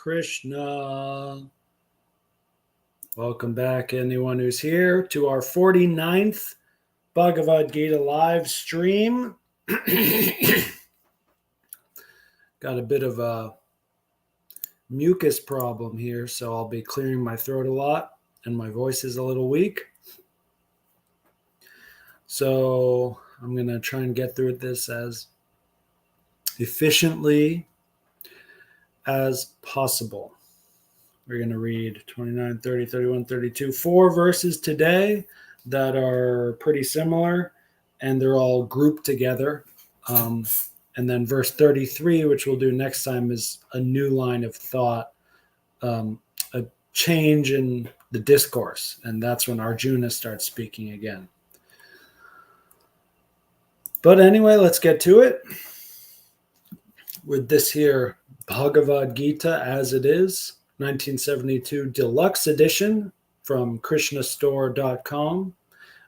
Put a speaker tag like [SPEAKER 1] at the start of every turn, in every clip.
[SPEAKER 1] Krishna. Welcome back, anyone who's here, to our 49th Bhagavad Gita live stream. Got a bit of a mucus problem here, so I'll be clearing my throat a lot, and my voice is a little weak. So I'm going to try and get through this as efficiently as possible. We're going to read 29, 30, 31, 32, 4 verses today that are pretty similar, and they're all grouped together. And then verse 33, which we'll do next time, is a new line of thought, a change in the discourse, and that's when Arjuna starts speaking again. But anyway, let's get to it with this here Bhagavad Gita as it is, 1972 deluxe edition from krishnastore.com.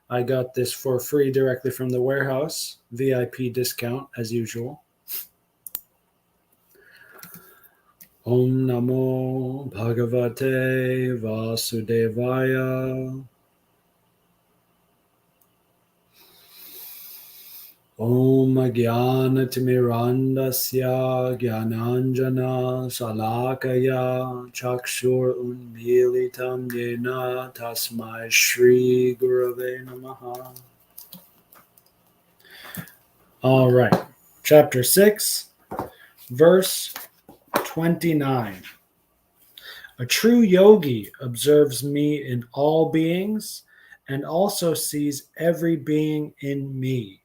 [SPEAKER 1] I got this for free directly from the warehouse, VIP discount as usual. Om Namo Bhagavate Vasudevaya. Om Jnanatimirandasya Jnananjana Salakaya Chakshur Unmilitam Yena Tasmai Shri Gurave Namaha. All right, chapter 6, verse 29. A true yogi observes me in all beings and also sees every being in me.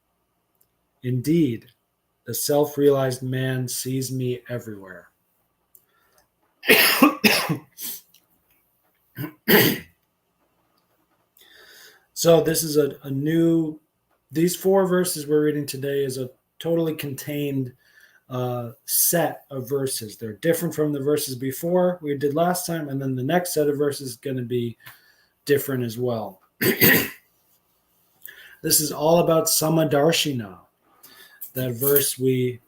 [SPEAKER 1] Indeed, the self-realized man sees me everywhere. So this is a new, these 4 verses we're reading today is a totally contained set of verses. They're different from the verses before we did last time, and then the next set of verses is going to be different as well. This is all about Samadarshina. That verse we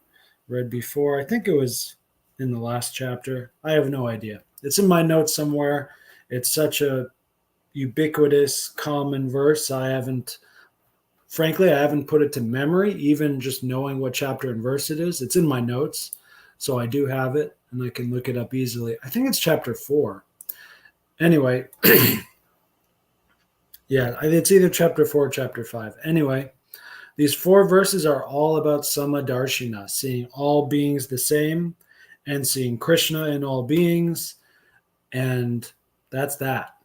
[SPEAKER 1] read before, I think it was in the last chapter. I have no idea. It's in my notes somewhere. It's such a ubiquitous, common verse. Frankly, I haven't put it to memory, even just knowing what chapter and verse it is. It's in my notes, so I do have it, and I can look it up easily. I think it's chapter 4. Anyway, yeah, it's either chapter 4 or chapter 5. Anyway, these 4 verses are all about Samadarshina, seeing all beings the same and seeing Krishna in all beings, and that's that.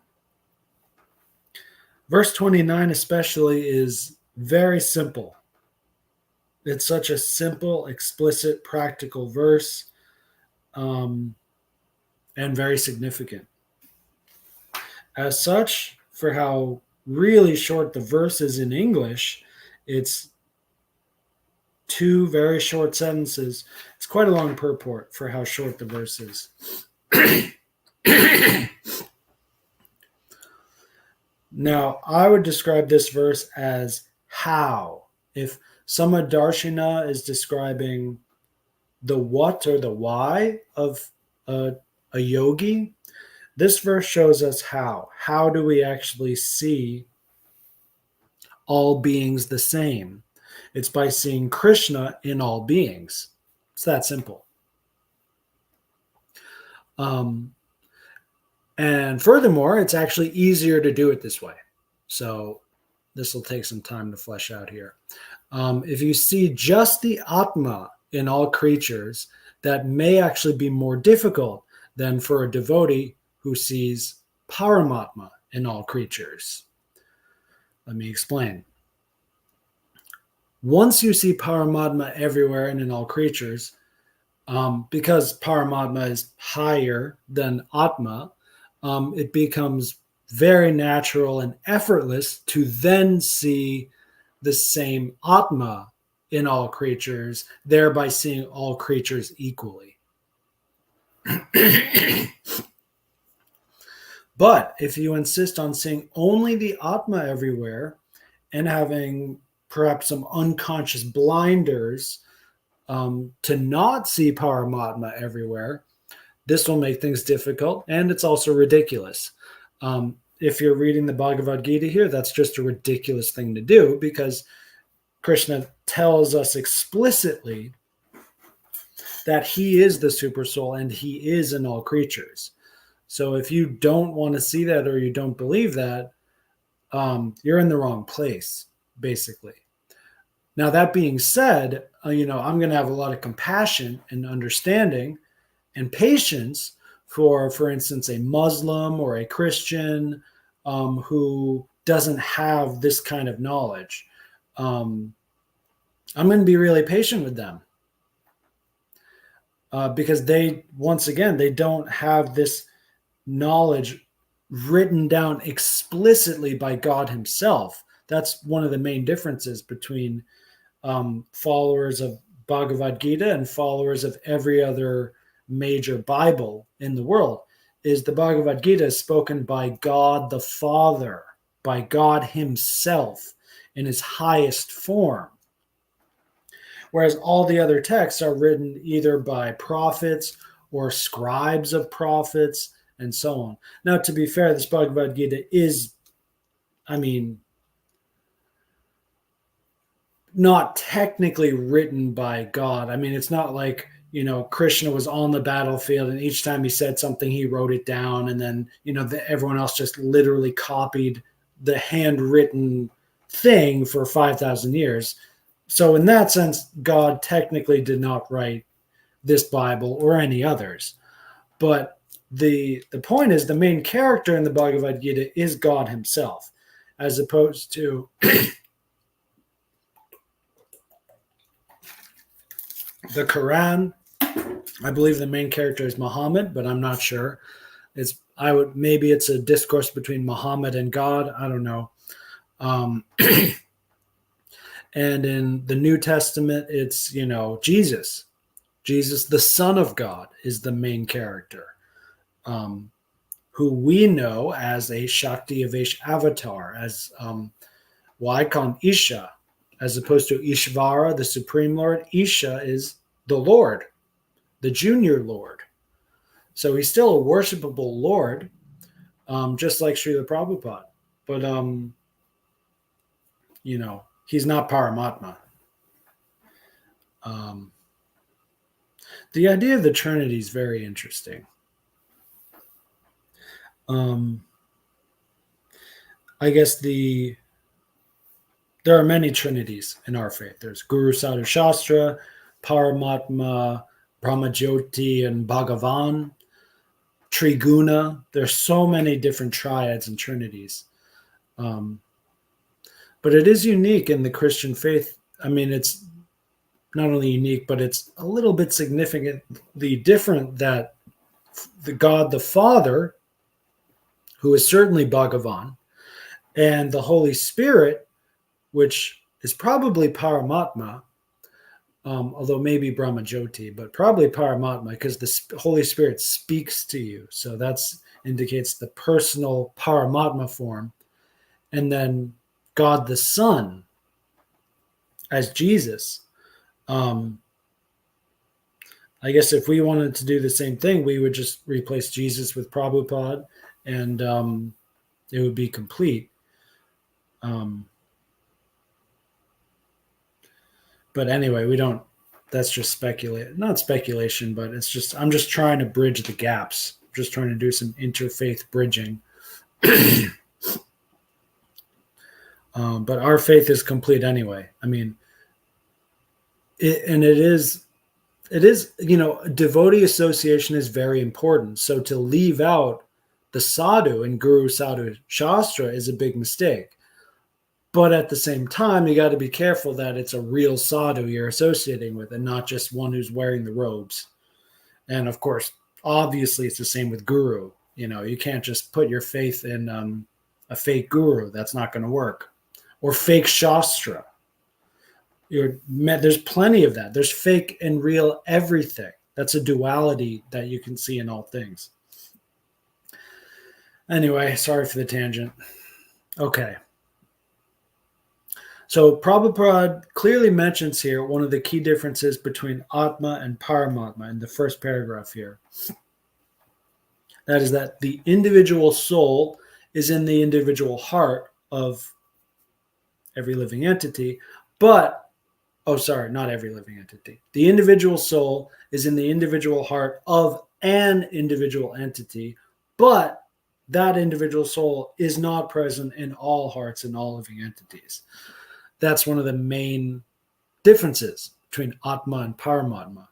[SPEAKER 1] Verse 29 especially is very simple. It's such a simple, explicit, practical verse, and very significant. As such, for how really short the verse is in English, it's 2 very short sentences. It's quite a long purport for how short the verse is. Now, I would describe this verse as how. If Samadarshina is describing the what or the why of a yogi, this verse shows us how. How do we actually see all beings the same? It's by seeing Krishna in all beings. It's that simple. And furthermore, it's actually easier to do it this way. So this will take some time to flesh out here. If you see just the Atma in all creatures, that may actually be more difficult than for a devotee who sees Paramatma in all creatures. Let me explain. Once you see Paramatma everywhere and in all creatures, because Paramatma is higher than Atma, it becomes very natural and effortless to then see the same Atma in all creatures, thereby seeing all creatures equally. But if you insist on seeing only the Atma everywhere and having perhaps some unconscious blinders to not see Paramatma everywhere, this will make things difficult, and it's also ridiculous. If you're reading the Bhagavad Gita here, that's just a ridiculous thing to do, because Krishna tells us explicitly that he is the super soul and he is in all creatures. So if you don't want to see that, or you don't believe that, you're in the wrong place, basically. Now, that being said, I'm going to have a lot of compassion and understanding and patience for instance, a Muslim or a Christian who doesn't have this kind of knowledge. I'm going to be really patient with them because once again, they don't have this knowledge written down explicitly by God himself. That's one of the main differences between followers of Bhagavad Gita and followers of every other major Bible in the world, is the Bhagavad Gita is spoken by God the Father, by God himself in his highest form. Whereas all the other texts are written either by prophets or scribes of prophets and so on. Now, to be fair, this Bhagavad Gita is, not technically written by God. It's not like, Krishna was on the battlefield and each time he said something, he wrote it down. And then, everyone else just literally copied the handwritten thing for 5,000 years. So in that sense, God technically did not write this Bible or any others. But the point is, the main character in the Bhagavad Gita is God himself, as opposed to the Quran. I believe the main character is Muhammad, but I'm not sure. Maybe it's a discourse between Muhammad and God. I don't know. And in the New Testament, it's, Jesus. Jesus, the Son of God, is the main character, who we know as a Shakti Avesh avatar, as Vaikon Isha, as opposed to Ishvara, the Supreme Lord. Isha is the Lord, the junior Lord. So he's still a worshipable Lord, just like Srila Prabhupada. But, he's not Paramatma. The idea of the Trinity is very interesting. I guess there are many trinities in our faith. There's Guru Sadhu Shastra, Paramatma, Brahmajyoti, and Bhagavan, Triguna. There's so many different triads and trinities. But it is unique in the Christian faith. It's not only unique, but it's a little bit significantly different that the God the Father, who is certainly Bhagavan, and the Holy Spirit, which is probably Paramatma, although maybe Brahmajyoti, but probably Paramatma, because the Holy Spirit speaks to you. So that indicates the personal Paramatma form. And then God the Son as Jesus. I guess if we wanted to do the same thing, we would just replace Jesus with Prabhupada, and it would be complete. But anyway, that's just not speculation, but I'm just trying to bridge the gaps. I'm just trying to do some interfaith bridging. But our faith is complete anyway. It is, devotee association is very important. So to leave out the sadhu in Guru Sadhu Shastra is a big mistake. But at the same time, you got to be careful that it's a real sadhu you're associating with and not just one who's wearing the robes. And of course, obviously, it's the same with guru. You can't just put your faith in a fake guru. That's not going to work. Or fake shastra. There's plenty of that. There's fake and real everything. That's a duality that you can see in all things. Anyway, sorry for the tangent. Okay. So Prabhupada clearly mentions here one of the key differences between Atma and Paramatma in the first paragraph here. That is that the individual soul is in the individual heart of every living entity, but, oh, sorry, not every living entity. The individual soul is in the individual heart of an individual entity, but that individual soul is not present in all hearts and all living entities. That's one of the main differences between Atma and Paramatma.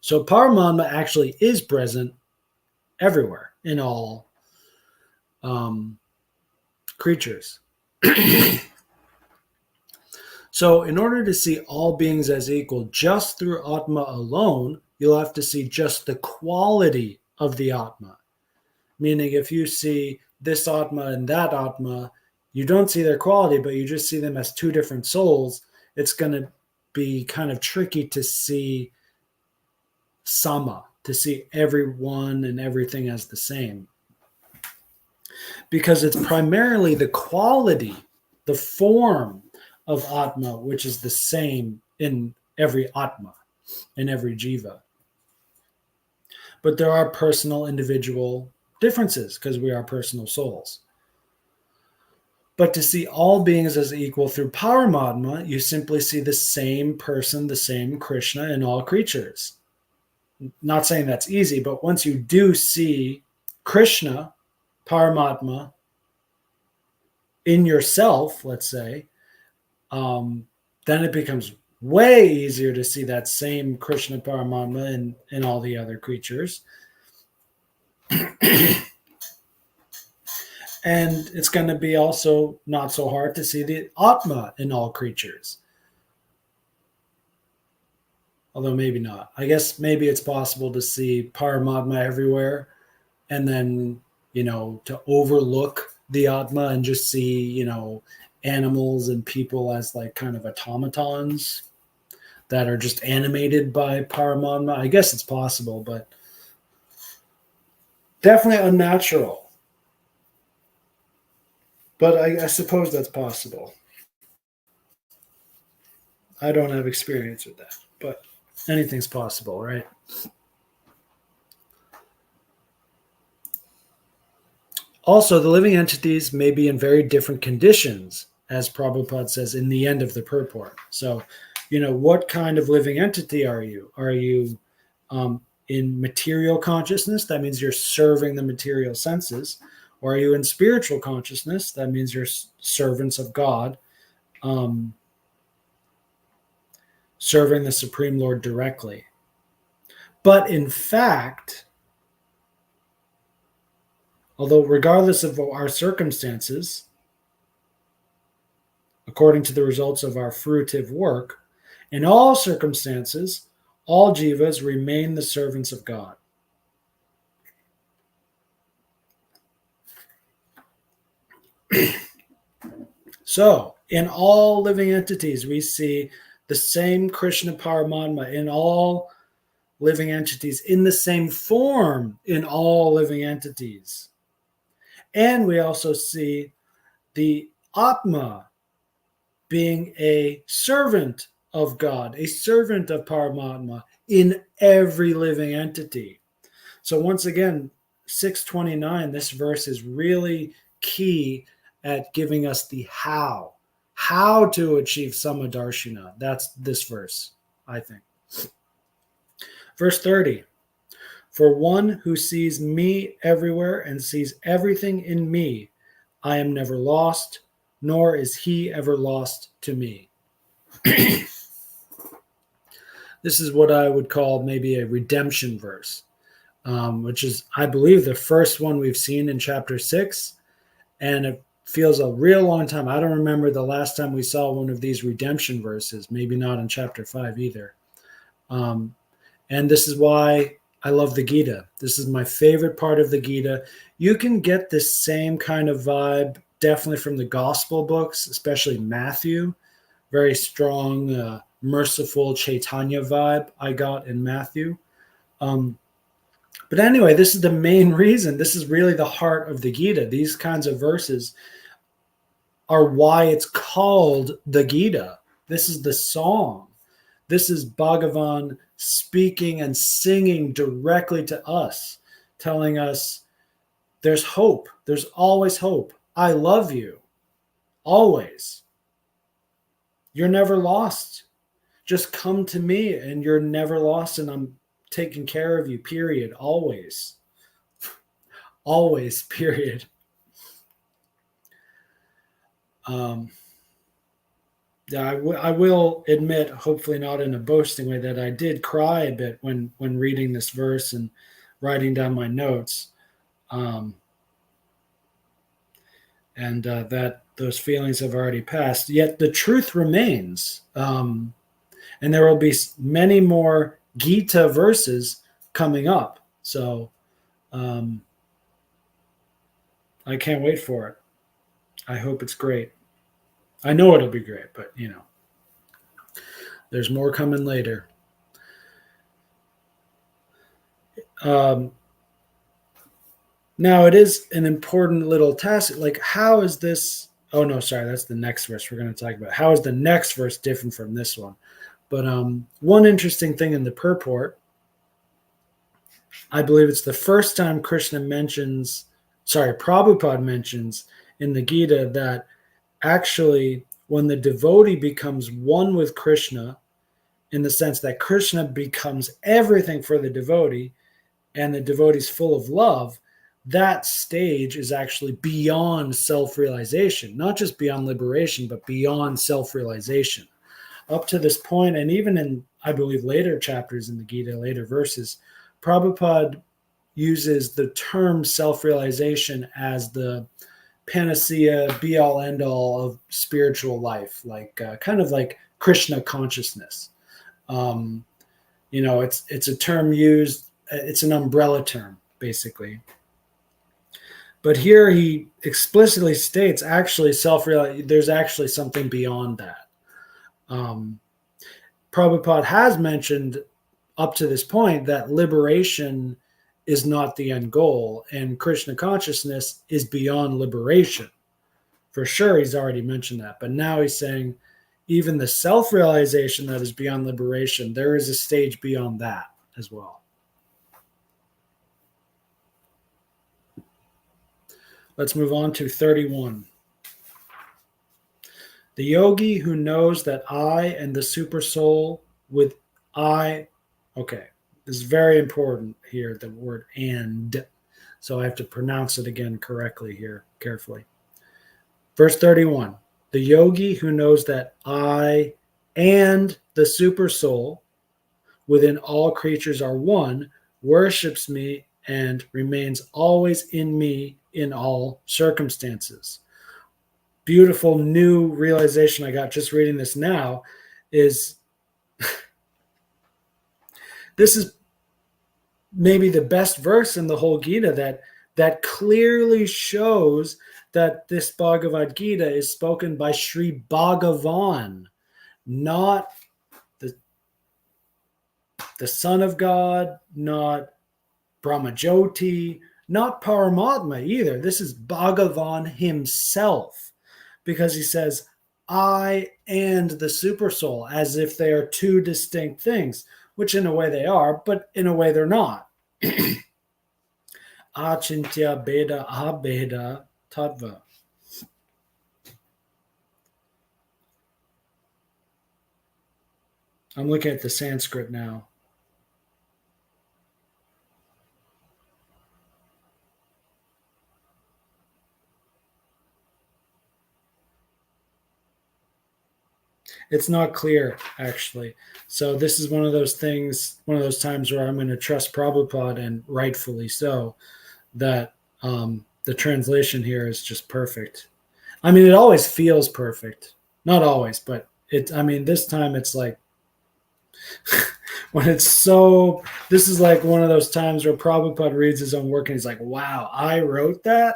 [SPEAKER 1] So Paramatma actually is present everywhere in all creatures. So in order to see all beings as equal just through Atma alone, you'll have to see just the quality of the Atma. Meaning if you see this Atma and that Atma, you don't see their quality, but you just see them as two different souls. It's going to be kind of tricky to see Sama, to see everyone and everything as the same. Because it's primarily the quality, the form of Atma, which is the same in every Atma, in every Jiva. But there are personal, individual differences because we are personal souls. But to see all beings as equal through Paramatma, you simply see the same person, the same Krishna in all creatures. Not saying that's easy, but once you do see Krishna, Paramatma, in yourself, let's say, then it becomes way easier to see that same Krishna Paramatma in all the other creatures. And it's going to be also not so hard to see the Atma in all creatures. Although maybe not. I guess maybe it's possible to see Paramatma everywhere and then, to overlook the Atma and just see, animals and people as like kind of automatons that are just animated by Paramatma. I guess it's possible, but definitely unnatural. But I suppose that's possible. I don't have experience with that, but anything's possible, right? Also, the living entities may be in very different conditions, as Prabhupada says in the end of the purport. So, what kind of living entity are you? Are you in material consciousness? That means you're serving the material senses. Or are you in spiritual consciousness? That means you're servants of God, serving the Supreme Lord directly. But in fact, although regardless of our circumstances, according to the results of our fruitive work, in all circumstances, all jivas remain the servants of God. So, in all living entities, we see the same Krishna Paramatma in all living entities, in the same form in all living entities. And we also see the Atma being a servant of God, a servant of Paramatma in every living entity. So once again, 629, this verse is really key at giving us the how to achieve Samadarshana. That's this verse, I think. Verse 30, for one who sees me everywhere and sees everything in me, I am never lost, nor is he ever lost to me. This is what I would call maybe a redemption verse, which is, I believe, the first one we've seen in chapter 6, and it feels a real long time. I don't remember the last time we saw one of these redemption verses, maybe not in chapter 5 either. And this is why I love the Gita. This is my favorite part of the Gita. You can get this same kind of vibe definitely from the gospel books, especially Matthew. Very strong, merciful Chaitanya vibe I got in Matthew. But anyway, this is the main reason. This is really the heart of the Gita. These kinds of verses are why it's called the Gita. This is the song. This is Bhagavan speaking and singing directly to us telling us there's hope. There's always hope. I love you. Always. You're never lost. Just come to me and you're never lost, and I'm taking care of you, period. Always. Always, period. Yeah, I will admit, hopefully not in a boasting way, that I did cry a bit when reading this verse and writing down my notes. And that those feelings have already passed. Yet the truth remains. And there will be many more Gita verses coming up. So I can't wait for it. I hope it's great. I know it'll be great, but there's more coming later. Now it is an important little task. Like, how is this? Oh no, sorry, that's the next verse we're going to talk about. How is the next verse different from this one? But one interesting thing in the purport, I believe it's the first time Prabhupada mentions in the Gita that actually when the devotee becomes one with Krishna, in the sense that Krishna becomes everything for the devotee and the devotee is full of love, that stage is actually beyond self-realization, not just beyond liberation, but beyond self-realization. Up to this point, and even in, I believe, later chapters in the Gita, later verses, Prabhupada uses the term self-realization as the panacea, be-all, end-all of spiritual life, like kind of like Krishna consciousness. It's a term used, it's an umbrella term, basically. But here he explicitly states, actually, there's actually something beyond that. Prabhupada has mentioned up to this point that liberation is not the end goal, and Krishna consciousness is beyond liberation. For sure, he's already mentioned that. But now he's saying even the self-realization that is beyond liberation, there is a stage beyond that as well. Let's move on to 31. The yogi who knows that I and the super soul with I, okay, this is very important here, the word and. So I have to pronounce it again correctly here, carefully. Verse 31, the yogi who knows that I and the super soul within all creatures are one, worships me and remains always in me in all circumstances. Beautiful new realization I got just reading this now is this is maybe the best verse in the whole Gita that clearly shows that this Bhagavad Gita is spoken by Sri Bhagavan, not the Son of God, not Brahmajyoti, not Paramatma either. This is Bhagavan himself, because he says, I and the Supersoul, as if they are two distinct things, which in a way they are, but in a way they're not. Achintya Beda Abheda Tattva. I'm looking at the Sanskrit now. It's not clear, actually. So this is one of those things, one of those times where I'm going to trust Prabhupada, and rightfully so, that the translation here is just perfect. I mean, it always feels perfect. Not always, but this time it's like, when it's so, this is like one of those times where Prabhupada reads his own work and he's like, wow, I wrote that?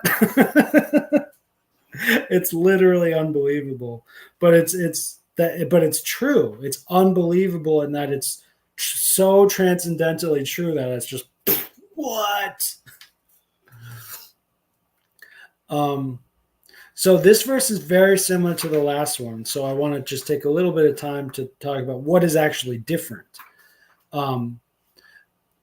[SPEAKER 1] It's literally unbelievable. But it's true. It's unbelievable in that it's so transcendentally true that it's just, what? So this verse is very similar to the last one. So I want to just take a little bit of time to talk about what is actually different.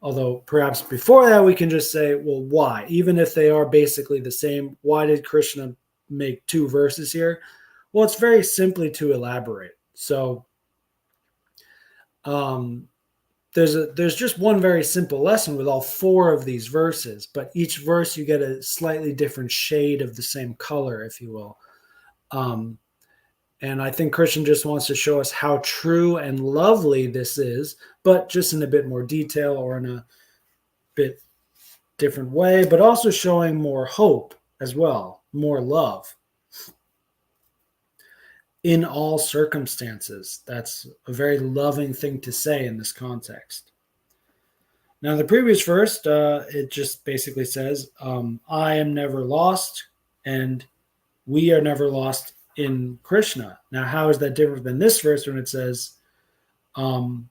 [SPEAKER 1] Although perhaps before that, we can just say, well, why? Even if they are basically the same, why did Krishna make two verses here? Well, it's very simply to elaborate. So there's just one very simple lesson with all four of these verses, but each verse you get a slightly different shade of the same color, if you will. And I think Krishna just wants to show us how true and lovely this is, but just in a bit more detail or in a bit different way, but also showing more hope as well, more love in all circumstances. That's a very loving thing to say in this context. Now, the previous verse, it just basically says, I am never lost, and we are never lost in Krishna. Now, how is that different than this verse when it says, the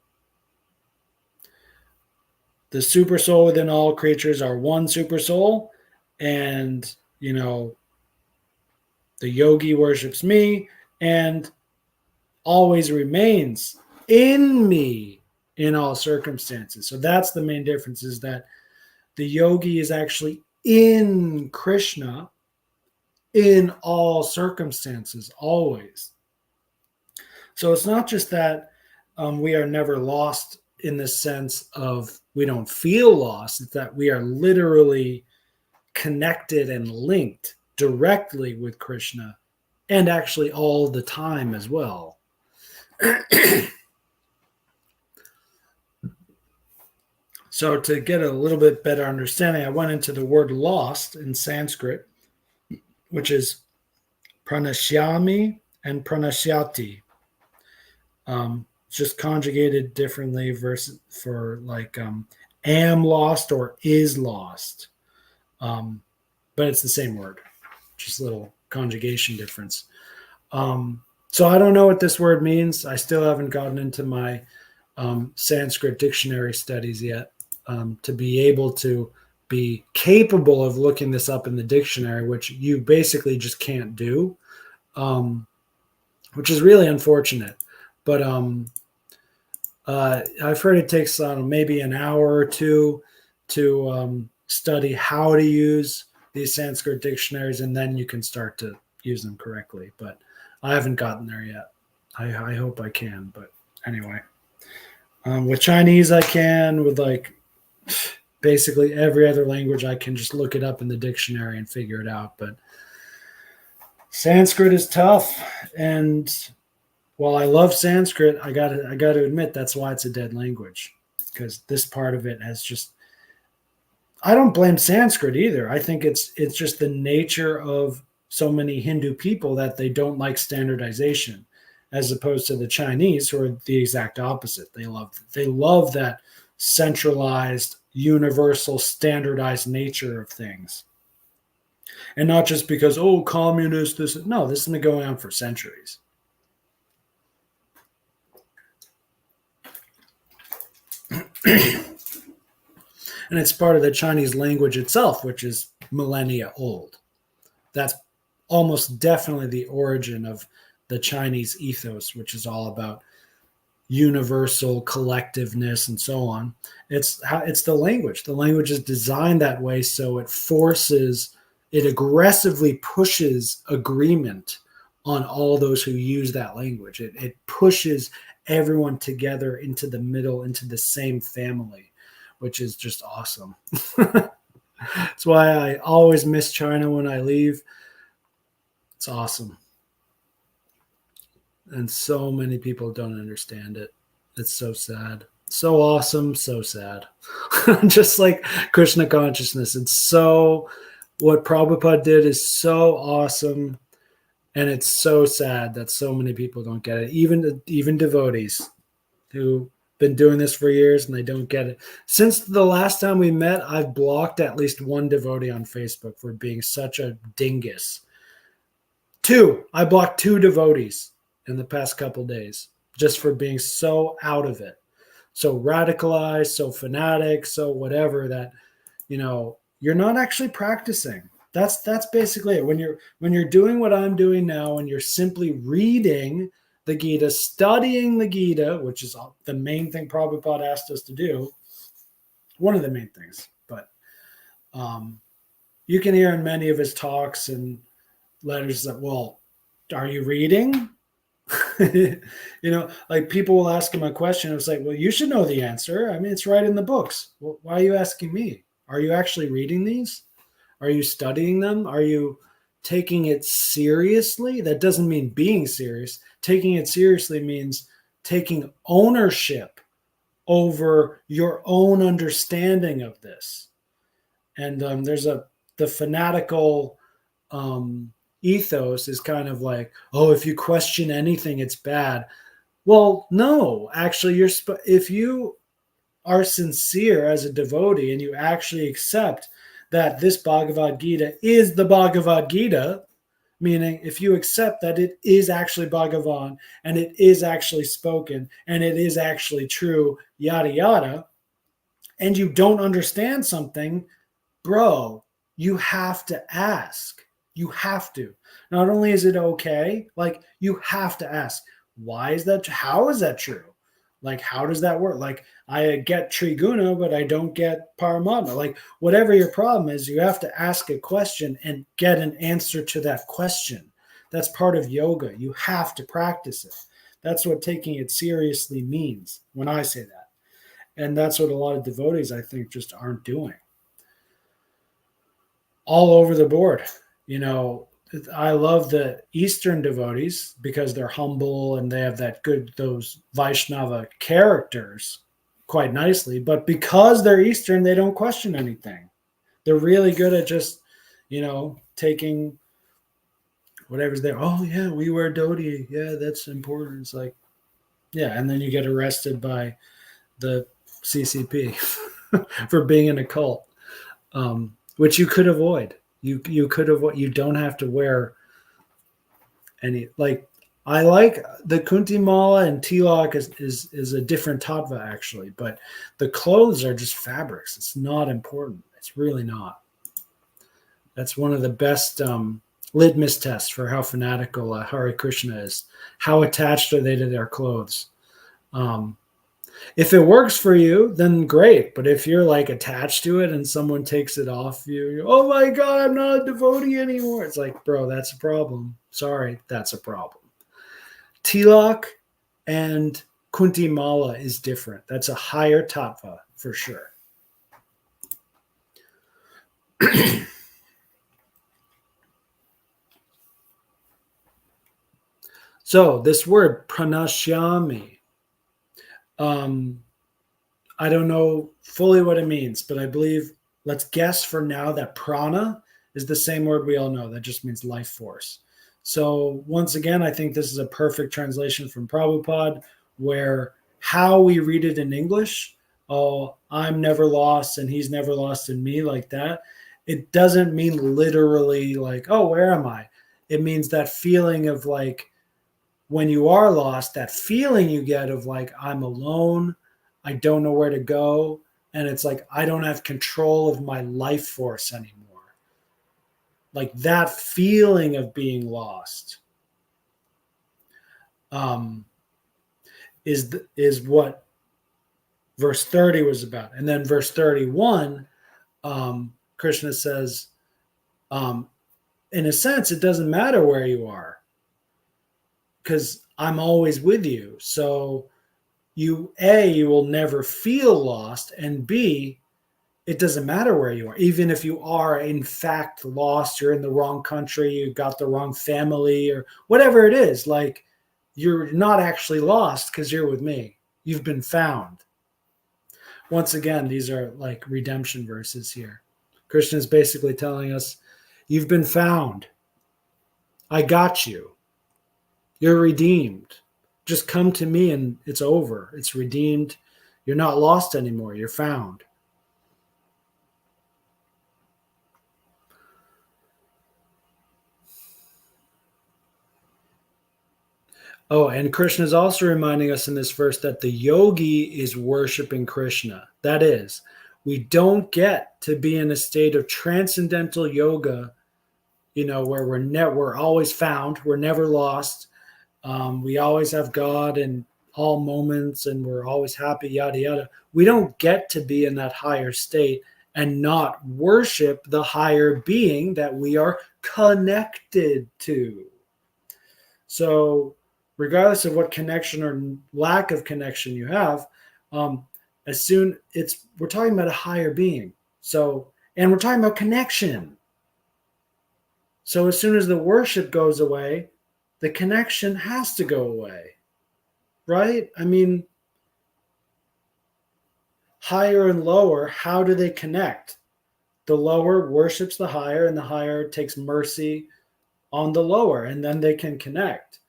[SPEAKER 1] super soul within all creatures are one super soul, and, the yogi worships me and always remains in me in all circumstances. So that's the main difference, is that the yogi is actually in Krishna in all circumstances, always. So it's not just that we are never lost in the sense of we don't feel lost. It's that we are literally connected and linked directly with Krishna, and actually all the time as well. So to get a little bit better understanding, I went into the word lost in Sanskrit, which is pranashyami and pranashyati. Just conjugated differently versus for like am lost or is lost. But it's the same word, just a little conjugation difference. So I don't know what this word means. I still haven't gotten into my Sanskrit dictionary studies yet to be able to be capable of looking this up in the dictionary, which you basically just can't do, which is really unfortunate. But I've heard it takes maybe an hour or two to study how to use these Sanskrit dictionaries, and then you can start to use them correctly. But I haven't gotten there yet. I hope I can. But anyway, with Chinese, I can. With like basically every other language, I can just look it up in the dictionary and figure it out. But Sanskrit is tough, and while I love Sanskrit, I got to admit that's why it's a dead language, because this part of it has just. I don't blame Sanskrit either. I think it's just the nature of so many Hindu people that they don't like standardization, as opposed to the Chinese, who are the exact opposite. They love that centralized, universal, standardized nature of things. And not just because, communist, this has been going on for centuries. And it's part of the Chinese language itself, which is millennia old. That's almost definitely the origin of the Chinese ethos, which is all about universal collectiveness and so on. It's the language. The language is designed that way, so it aggressively pushes agreement on all those who use that language. It pushes everyone together into the middle, into the same family, which is just awesome. That's why I always miss China when I leave. It's awesome. And so many people don't understand it. It's so sad. So awesome, so sad. Just like Krishna consciousness. What Prabhupada did is so awesome. And it's so sad that so many people don't get it. Even devotees who've been doing this for years and they don't get it. Since the last time we met, I've blocked at least one devotee on Facebook for being such a dingus. I blocked 2 devotees in the past couple days just for being so out of it, so radicalized, so fanatic, so whatever, that you're not actually practicing. That's basically it. When you're doing what I'm doing now, and you're simply reading the Gita, studying the Gita, which is the main thing Prabhupada asked us to do, one of the main things. But you can hear in many of his talks and letters that, well, are you reading? Like people will ask him a question. It's like, well, you should know the answer. I mean, it's right in the books. Well, why are you asking me? Are you actually reading these? Are you studying them? Are you taking it seriously? That doesn't mean being serious. Taking it seriously means taking ownership over your own understanding of this. And there's the fanatical ethos is kind of like, oh, if you question anything, it's bad. Well, no, actually, if you are sincere as a devotee and you actually accept that this Bhagavad Gita is the Bhagavad Gita, meaning if you accept that it is actually Bhagavan and it is actually spoken and it is actually true, yada, yada, and you don't understand something, bro, you have to ask. You have to. Not only is it okay, like you have to ask, why is that? How is that true? Like, how does that work? Like, I get Triguna, but I don't get Paramatma. Like, whatever your problem is, you have to ask a question and get an answer to that question. That's part of yoga. You have to practice it. That's what taking it seriously means when I say that. And that's what a lot of devotees, I think, just aren't doing. All over the board. I love the Eastern devotees because they're humble and they have those Vaishnava characters quite nicely. But because they're Eastern, they don't question anything. They're really good at just, taking whatever's there. Oh, yeah, we wear dhoti. Yeah, that's important. It's like, yeah. And then you get arrested by the CCP for being in a cult, which you could avoid. You could avoid. You don't have to wear any. Like, I like the Kunti Mala and Tilak is a different tattva actually, but the clothes are just fabrics. It's not important. It's really not. That's one of the best litmus tests for how fanatical Hare Krishna is. How attached are they to their clothes? If it works for you, then great. But if you're like attached to it and someone takes it off you, oh my God, I'm not a devotee anymore. It's like, bro, that's a problem. Sorry, that's a problem. Tilak and Kunti Mala is different. That's a higher tattva for sure. So this word pranashyami, I don't know fully what it means, but I believe, let's guess for now that prana is the same word we all know. That just means life force. So once again, I think this is a perfect translation from Prabhupada, where how we read it in English, oh, I'm never lost and he's never lost in me, like that. It doesn't mean literally like, oh, where am I? It means that feeling of like, when you are lost, that feeling you get of like, I'm alone, I don't know where to go, and it's like, I don't have control of my life force anymore. Like that feeling of being lost is what verse 30 was about. And then verse 31, Krishna says, in a sense, it doesn't matter where you are, because I'm always with you. So you will never feel lost, and B, it doesn't matter where you are. Even if you are in fact lost, you're in the wrong country, you got the wrong family or whatever it is, like you're not actually lost because you're with me. You've been found. Once again, these are like redemption verses here. Krishna is basically telling us, you've been found. I got you. You're redeemed. Just come to me and it's over. It's redeemed. You're not lost anymore. You're found. Oh, and Krishna is also reminding us in this verse that the yogi is worshiping Krishna. That is, we don't get to be in a state of transcendental yoga, where we're always found, we're never lost. We always have God and all moments and we're always happy, yada, yada. We don't get to be in that higher state and not worship the higher being that we are connected to. So, regardless of what connection or lack of connection you have, as soon we're talking about a higher being. So, and we're talking about connection. So, as soon as the worship goes away, the connection has to go away, right? I mean, higher and lower, how do they connect? The lower worships the higher, and the higher takes mercy on the lower, and then they can connect.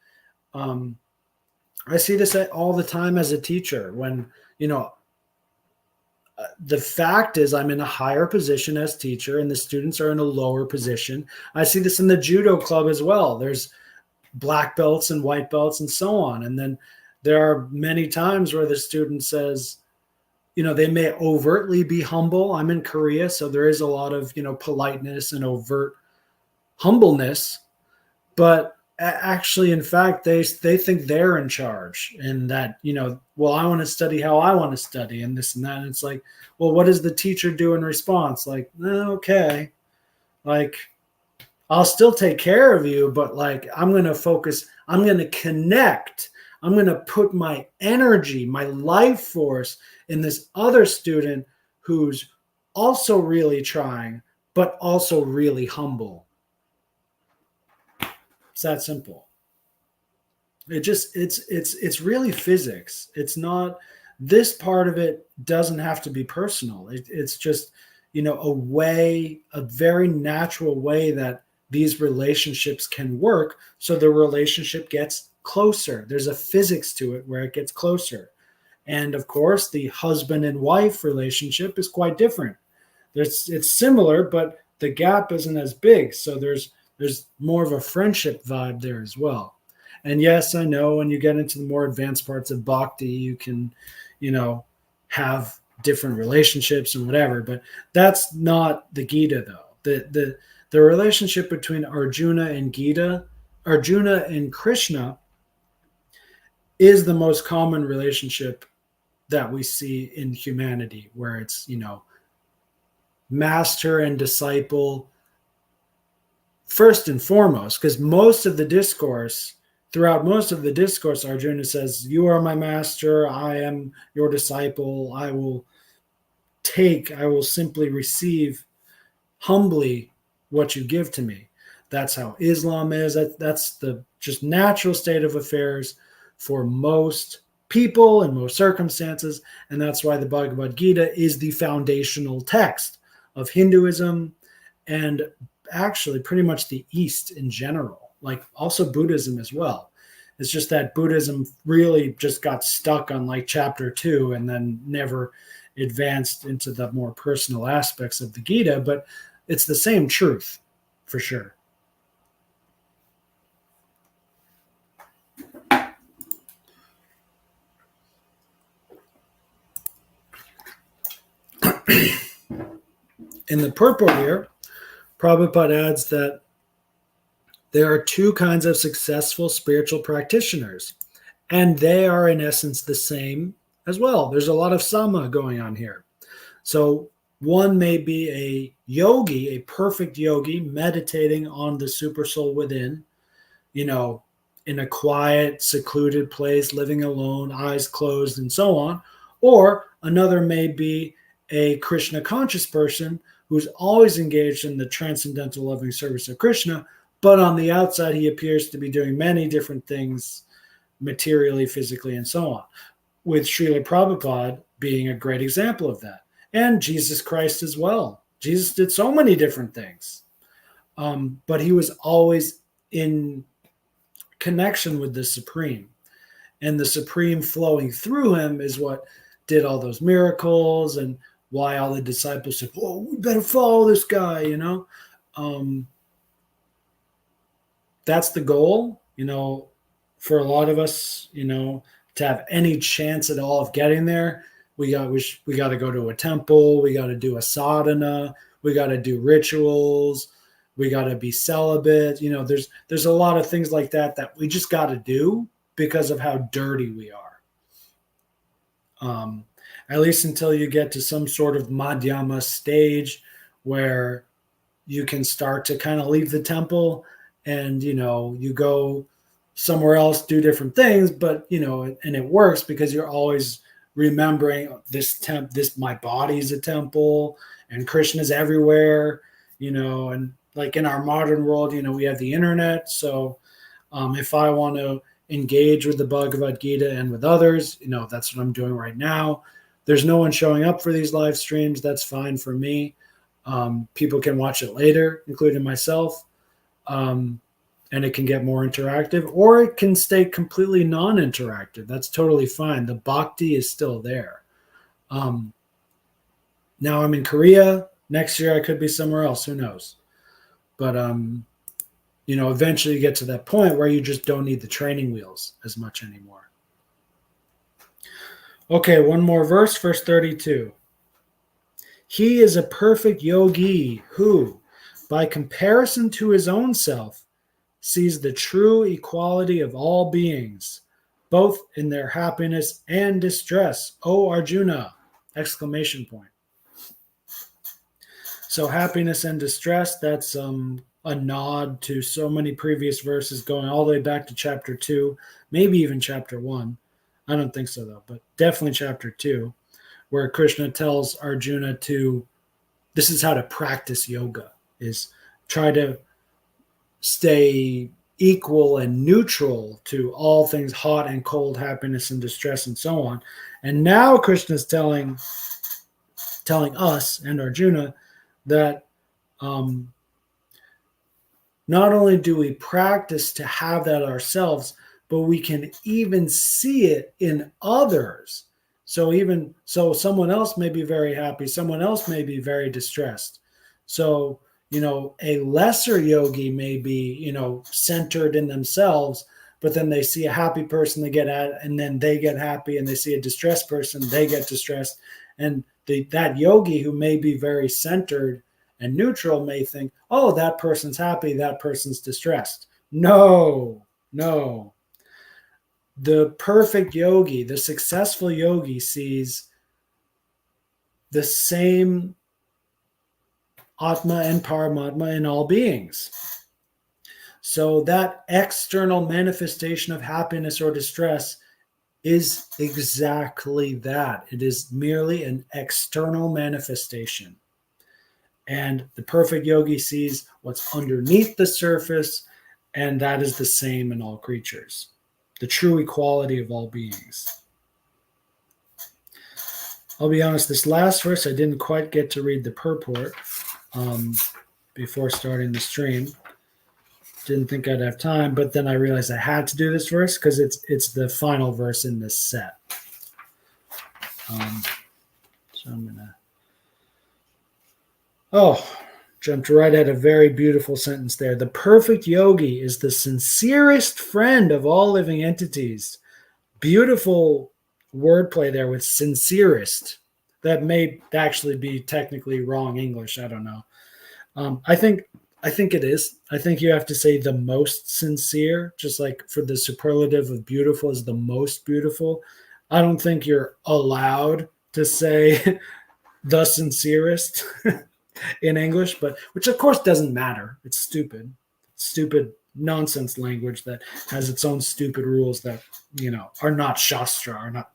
[SPEAKER 1] I see this all the time as a teacher when, the fact is I'm in a higher position as teacher and the students are in a lower position. I see this in the judo club as well. There's black belts and white belts and so on. And then there are many times where the student says, they may overtly be humble. I'm in Korea, so there is a lot of, politeness and overt humbleness. But actually, in fact, they think they're in charge and that, well, I want to study how I want to study and this and that. And it's like, well, what does the teacher do in response? Like, okay, like, I'll still take care of you, but like, I'm going to focus, I'm going to connect. I'm going to put my energy, my life force in this other student who's also really trying, but also really humble. It's that simple. It's really physics. It's not, this part of it doesn't have to be personal. It's just, a very natural way that these relationships can work. So the relationship gets closer. There's a physics to it where it gets closer. And of course, the husband and wife relationship is quite different. It's similar, but the gap isn't as big. So there's more of a friendship vibe there as well. And yes, I know when you get into the more advanced parts of bhakti, you can, have different relationships and whatever, but that's not the Gita though. The relationship between Arjuna and Krishna is the most common relationship that we see in humanity, where it's, master and disciple first and foremost, because throughout most of the discourse, Arjuna says, you are my master, I am your disciple, I will simply receive humbly what you give to me. That's how Islam is. That's the just natural state of affairs for most people in most circumstances. And that's why the Bhagavad Gita is the foundational text of Hinduism and actually pretty much the East in general, like also Buddhism as well. It's just that Buddhism really just got stuck on like chapter 2 and then never advanced into the more personal aspects of the Gita, but it's the same truth for sure. In the purport here, Prabhupada adds that there are two kinds of successful spiritual practitioners, and they are in essence the same as well. There's a lot of sama going on here. So one may be a yogi, a perfect yogi, meditating on the super soul within, in a quiet, secluded place, living alone, eyes closed, and so on. Or another may be a Krishna conscious person who's always engaged in the transcendental loving service of Krishna, but on the outside, he appears to be doing many different things materially, physically, and so on, with Srila Prabhupada being a great example of that. And Jesus Christ as well. Jesus did so many different things, but he was always in connection with the Supreme. And the Supreme flowing through him is what did all those miracles and why all the disciples said, "Oh, we better follow this guy," That's the goal, for a lot of us, to have any chance at all of getting there. We got to go to a temple. We got to do a sadhana. We got to do rituals. We got to be celibate. There's a lot of things like that we just got to do because of how dirty we are. At least until you get to some sort of madhyama stage where you can start to kind of leave the temple and, you go somewhere else, do different things, but, and it works because you're always remembering this, my body's a temple and Krishna's everywhere, and like in our modern world, we have the internet. So if I want to engage with the Bhagavad Gita and with others, that's what I'm doing right now. There's no one showing up for these live streams. That's fine for me. People can watch it later, including myself. And it can get more interactive, or it can stay completely non-interactive. That's totally fine. The bhakti is still there. Now I'm in Korea. Next year I could be somewhere else. Who knows? But eventually you get to that point where you just don't need the training wheels as much anymore. Okay, one more verse, verse 32. He is a perfect yogi who, by comparison to his own self, sees the true equality of all beings, both in their happiness and distress. O Arjuna! Exclamation point. So happiness and distress, that's a nod to so many previous verses going all the way back to chapter 2, maybe even chapter 1. I don't think so, though, but definitely chapter 2, where Krishna tells Arjuna this is how to practice yoga, is try to stay equal and neutral to all things hot and cold, happiness and distress, and so on. And now Krishna's telling us and Arjuna that not only do we practice to have that ourselves, but we can even see it in others. So someone else may be very happy, someone else may be very distressed. So, a lesser yogi may be, centered in themselves, but then they see a happy person, they get at, and then they get happy, and they see a distressed person, they get distressed. And that yogi who may be very centered and neutral may think, oh, that person's happy, that person's distressed. No. The perfect yogi, the successful yogi, sees the same Atma and Paramatma in all beings. So that external manifestation of happiness or distress is exactly that. It is merely an external manifestation. And the perfect yogi sees what's underneath the surface, and that is the same in all creatures. The true equality of all beings. I'll be honest, this last verse, I didn't quite get to read the purport before starting the stream. Didn't think I'd have time, but then I realized I had to do this verse because it's the final verse in this set. So I'm going to... jumped right at a very beautiful sentence there. The perfect yogi is the sincerest friend of all living entities. Beautiful wordplay there with sincerest. That may actually be technically wrong English. I don't know. I think it is. I think you have to say the most sincere, just like for the superlative of beautiful is the most beautiful. I don't think you're allowed to say the sincerest in English, but which of course doesn't matter. It's stupid nonsense language that has its own stupid rules that, are not Shastra, are not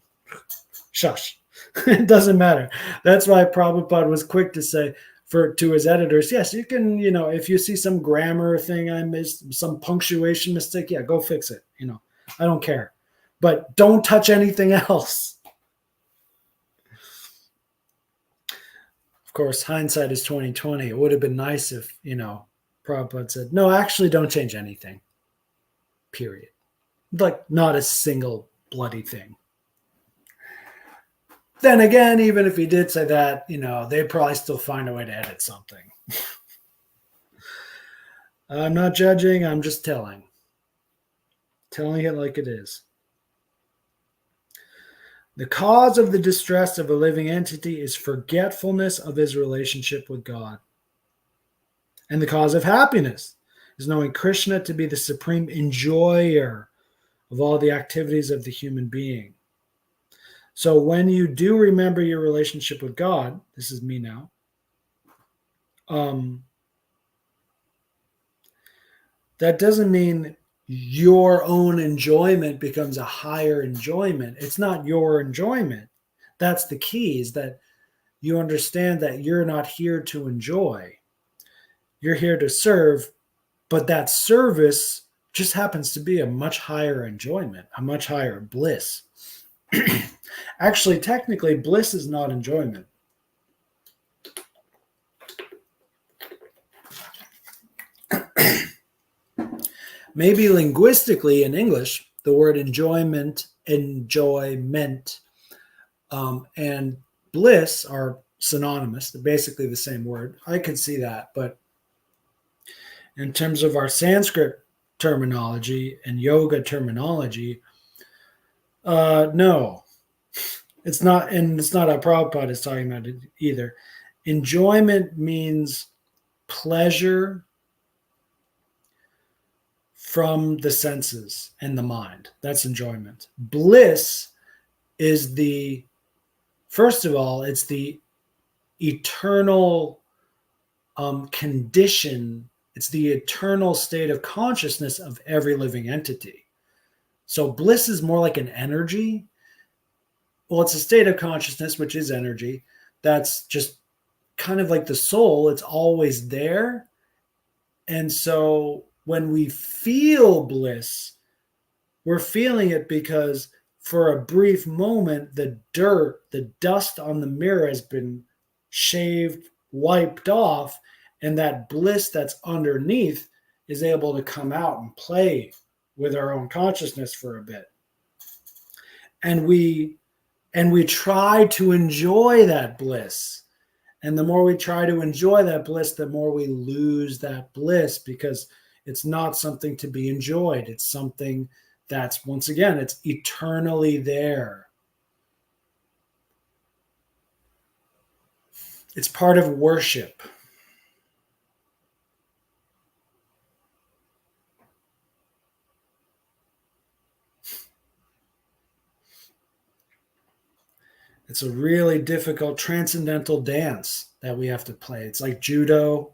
[SPEAKER 1] shush. It doesn't matter. That's why Prabhupada was quick to say to his editors, yes, you can, if you see some grammar thing I missed, some punctuation mistake, yeah, go fix it. I don't care. But don't touch anything else. Of course, hindsight is 20/20. It would have been nice if, Prabhupada said, no, actually don't change anything. Period. Like not a single bloody thing. Then again, even if he did say that, they'd probably still find a way to edit something. I'm not judging. I'm just telling it like it is. The cause of the distress of a living entity is forgetfulness of his relationship with God. And the cause of happiness is knowing Krishna to be the supreme enjoyer of all the activities of the human being. So when you do remember your relationship with God, this is me now, that doesn't mean your own enjoyment becomes a higher enjoyment. It's not your enjoyment. That's the key, is that you understand that you're not here to enjoy. You're here to serve, but that service just happens to be a much higher enjoyment, a much higher bliss. Actually, technically, bliss is not enjoyment. Maybe linguistically in English, the word enjoyment, and bliss are synonymous. They're basically the same word. I could see that. But in terms of our Sanskrit terminology and yoga terminology, no, it's not. And it's not how Prabhupada is talking about it either. Enjoyment means pleasure from the senses and the mind. That's enjoyment. Bliss is first of all, it's the eternal condition. It's the eternal state of consciousness of every living entity. So bliss is more like an energy. Well, it's a state of consciousness, which is energy. That's just kind of like the soul. It's always there. And so when we feel bliss, we're feeling it because for a brief moment, the dust on the mirror has been shaved, wiped off, and that bliss that's underneath is able to come out and play with our own consciousness for a bit. And we try to enjoy that bliss. And the more we try to enjoy that bliss, the more we lose that bliss, because it's not something to be enjoyed. It's something that's, once again, it's eternally there. It's part of worship. It's a really difficult transcendental dance that we have to play. It's like judo,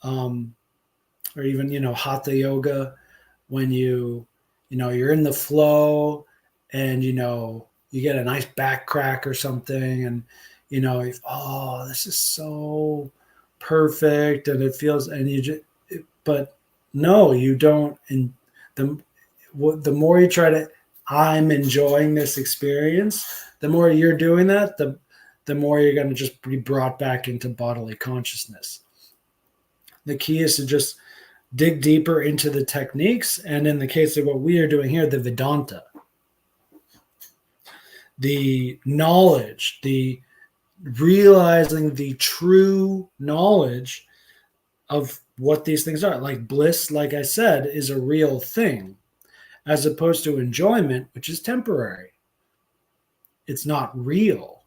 [SPEAKER 1] or even, hatha yoga, when you're in the flow and, you get a nice back crack or something. And, this is so perfect. And it feels, but no, you don't. And the more you try to, I'm enjoying this experience, the more you're doing that, the more you're going to just be brought back into bodily consciousness. The key is to just dig deeper into the techniques. And in the case of what we are doing here, the Vedanta, the knowledge, the realizing the true knowledge of what these things are. Like bliss, like I said, is a real thing, as opposed to enjoyment, which is temporary. It's not real.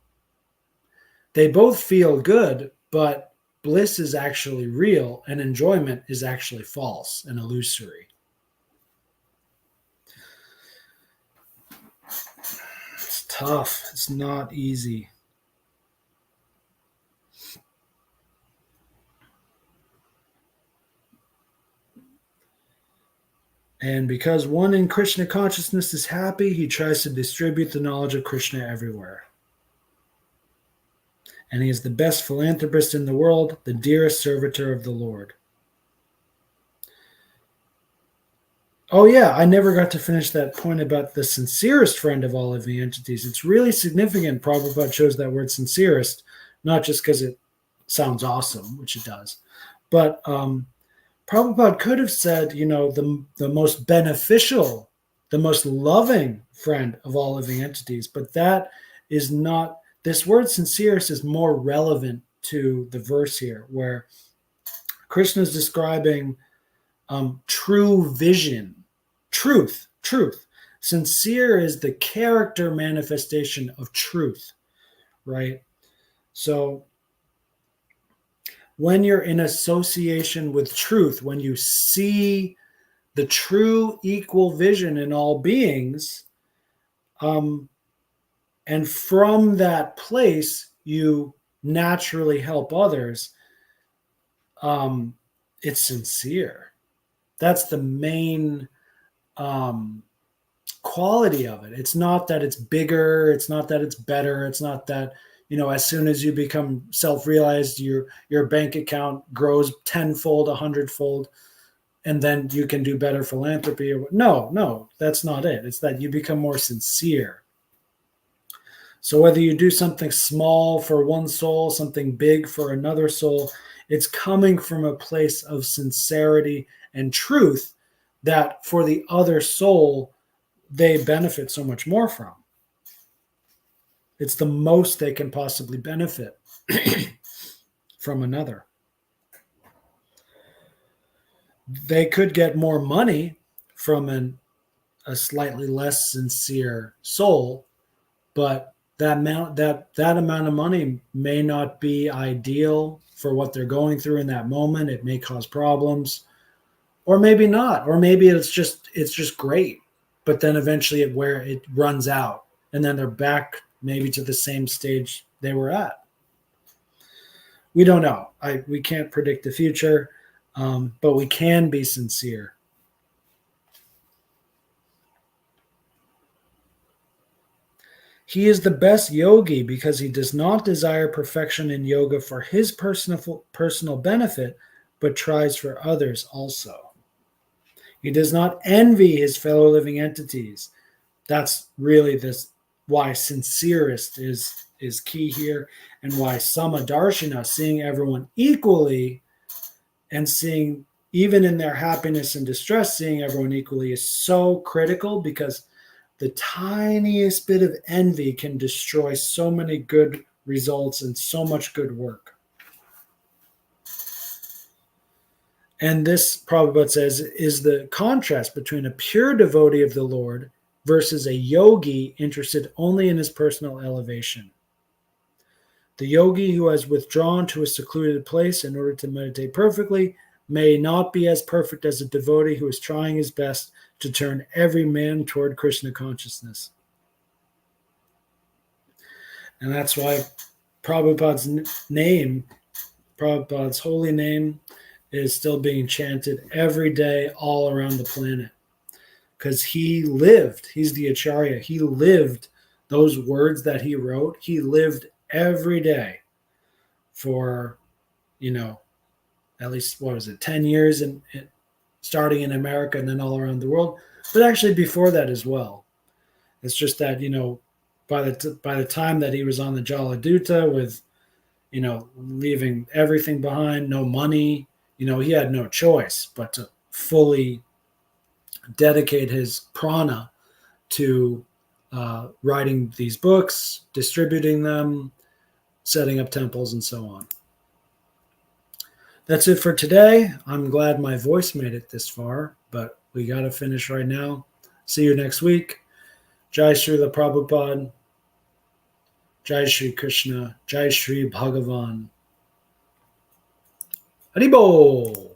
[SPEAKER 1] They both feel good, but bliss is actually real and enjoyment is actually false and illusory. It's tough. It's not easy. And because one in Krishna consciousness is happy, he tries to distribute the knowledge of Krishna everywhere. And he is the best philanthropist in the world, the dearest servitor of the Lord. Oh yeah, I never got to finish that point about the sincerest friend of all living entities. It's really significant Prabhupada chose that word sincerest, not just because it sounds awesome, which it does, but Prabhupada could have said, the most beneficial, the most loving friend of all living entities, but that is not. This word sincerest is more relevant to the verse here, where Krishna is describing true vision, truth. Sincere is the character manifestation of truth, right? So when you're in association with truth, when you see the true equal vision in all beings, And from that place, you naturally help others. It's sincere. That's the main quality of it. It's not that it's bigger. It's not that it's better. It's not that, as soon as you become self-realized, your bank account grows tenfold, 100-fold, and then you can do better philanthropy. No, that's not it. It's that you become more sincere. So whether you do something small for one soul, something big for another soul, it's coming from a place of sincerity and truth that for the other soul, they benefit so much more from. It's the most they can possibly benefit from another. They could get more money from a slightly less sincere soul, but that amount of money may not be ideal for what they're going through in that moment. It may cause problems, or maybe not, or maybe it's just great. But then eventually it runs out, and then they're back maybe to the same stage they were at. We don't know. We can't predict the future, but we can be sincere. He is the best yogi because he does not desire perfection in yoga for his personal benefit, but tries for others also. He does not envy his fellow living entities. That's really why sincerest is key here, and why Samadarshina, seeing everyone equally and seeing even in their happiness and distress, seeing everyone equally is so critical, because the tiniest bit of envy can destroy so many good results and so much good work. And this, Prabhupada says, is the contrast between a pure devotee of the Lord versus a yogi interested only in his personal elevation. The yogi who has withdrawn to a secluded place in order to meditate perfectly may not be as perfect as a devotee who is trying his best to turn every man toward Krishna consciousness. And that's why Prabhupada's holy name, is still being chanted every day all around the planet. Because he's the Acharya, he lived those words that he wrote, he lived every day for, at least, 10 years, starting in America and then all around the world, but actually before that as well. It's just that, by the time that he was on the Jaladuta with, leaving everything behind, no money, he had no choice but to fully dedicate his prana to writing these books, distributing them, setting up temples, and so on. That's it for today. I'm glad my voice made it this far, but we got to finish right now. See you next week. Jai Srila Prabhupada. Jai Shri Krishna. Jai Shri Bhagavan. Haribol.